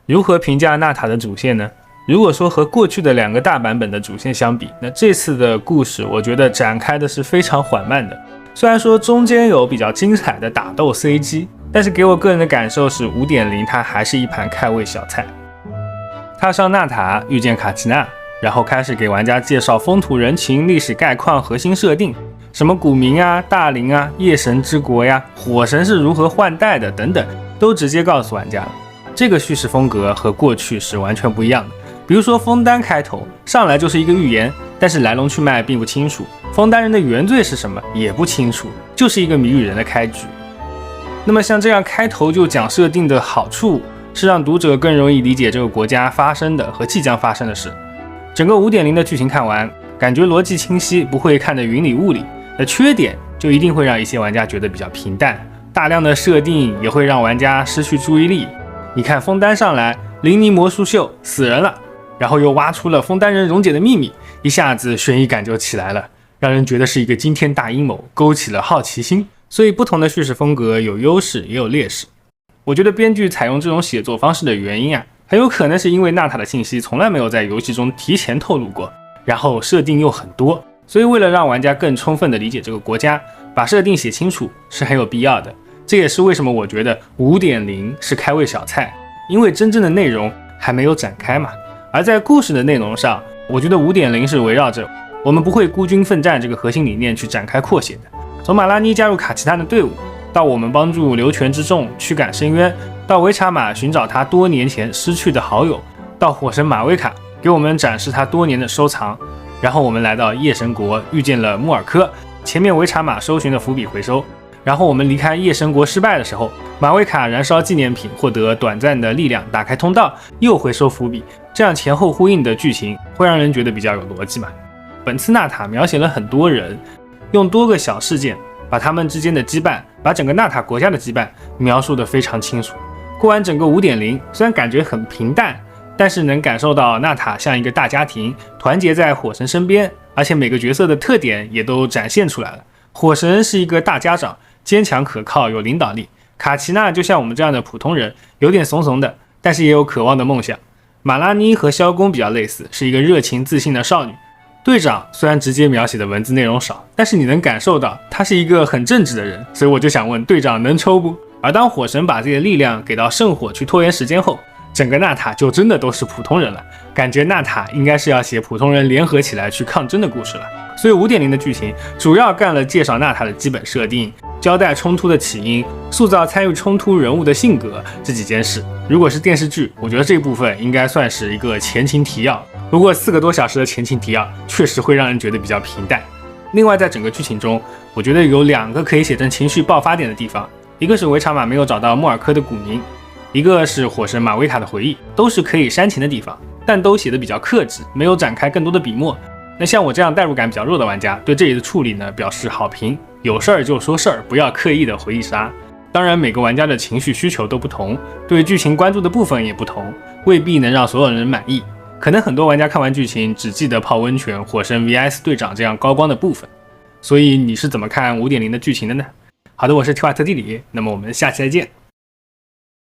如何评价娜塔的主线呢？如果说和过去的2个大版本的主线相比，那这次的故事我觉得展开的是非常缓慢的。虽然说中间有比较精彩的打斗 CG， 但是给我个人的感受是 5.0 它还是一盘开胃小菜。踏上娜塔，遇见卡奇娜，然后开始给玩家介绍风土人情、历史概况、核心设定，什么古冥啊、大陵啊、夜神之国呀、火神是如何换代的等等，都直接告诉玩家了。这个叙事风格和过去是完全不一样的。比如说枫丹开头上来就是一个预言，但是来龙去脉并不清楚，枫丹人的原罪是什么也不清楚，就是一个谜语人的开局。那么像这样开头就讲设定的好处是让读者更容易理解这个国家发生的和即将发生的事。整个 5.0 的剧情看完，感觉逻辑清晰，不会看得云里雾里。的缺点就一定会让一些玩家觉得比较平淡，大量的设定也会让玩家失去注意力。你看枫丹上来，林尼魔术秀死人了，然后又挖出了枫丹人溶解的秘密，一下子悬疑感就起来了，让人觉得是一个惊天大阴谋，勾起了好奇心。所以不同的叙事风格有优势也有劣势。我觉得编剧采用这种写作方式的原因很有可能是因为娜塔的信息从来没有在游戏中提前透露过，然后设定又很多，所以为了让玩家更充分地理解这个国家，把设定写清楚是很有必要的。这也是为什么我觉得 5.0 是开胃小菜，因为真正的内容还没有展开嘛。而在故事的内容上，我觉得 5.0 是围绕着我们不会孤军奋战这个核心理念去展开扩写的。从马拉妮加入卡奇娜的队伍，到我们帮助刘全之众驱赶深渊，到维查玛寻找他多年前失去的好友，到火神马维卡给我们展示他多年的收藏，然后我们来到夜神国遇见了穆尔科，前面维查玛搜寻的伏笔回收，然后我们离开夜神国失败的时候，马维卡燃烧纪念品获得短暂的力量，打开通道又回收伏笔，这样前后呼应的剧情会让人觉得比较有逻辑嘛。本次娜塔描写了很多人，用多个小事件把他们之间的羁绊，把整个娜塔国家的羁绊描述得非常清楚。过完整个 5.0 虽然感觉很平淡，但是能感受到娜塔像一个大家庭，团结在火神身边，而且每个角色的特点也都展现出来了。火神是一个大家长，坚强可靠，有领导力。卡奇娜就像我们这样的普通人，有点怂怂的，但是也有渴望的梦想。马拉妮和萧公比较类似，是一个热情自信的少女。队长虽然直接描写的文字内容少，但是你能感受到他是一个很正直的人，所以我就想问队长能抽不？而当火神把这些力量给到圣火去拖延时间后，整个娜塔就真的都是普通人了，感觉娜塔应该是要写普通人联合起来去抗争的故事了。所以 5.0 的剧情主要干了介绍娜塔的基本设定，交代冲突的起因，塑造参与冲突人物的性格这几件事。如果是电视剧，我觉得这部分应该算是一个前情提要，不过4个多小时的前情提要确实会让人觉得比较平淡。另外在整个剧情中，我觉得有2个可以写成情绪爆发点的地方，一个是维查玛没有找到穆尔科的古名，一个是火神马维卡的回忆，都是可以煽情的地方，但都写得比较克制，没有展开更多的笔墨。那像我这样代入感比较弱的玩家，对这里的处理呢表示好评，有事儿就说事儿，不要刻意的回忆杀。当然每个玩家的情绪需求都不同，对剧情关注的部分也不同，未必能让所有人满意。可能很多玩家看完剧情只记得泡温泉、火神 vs 队长这样高光的部分。所以你是怎么看 5.0 的剧情的呢？好的，我是提瓦特地理，那么我们下期再见。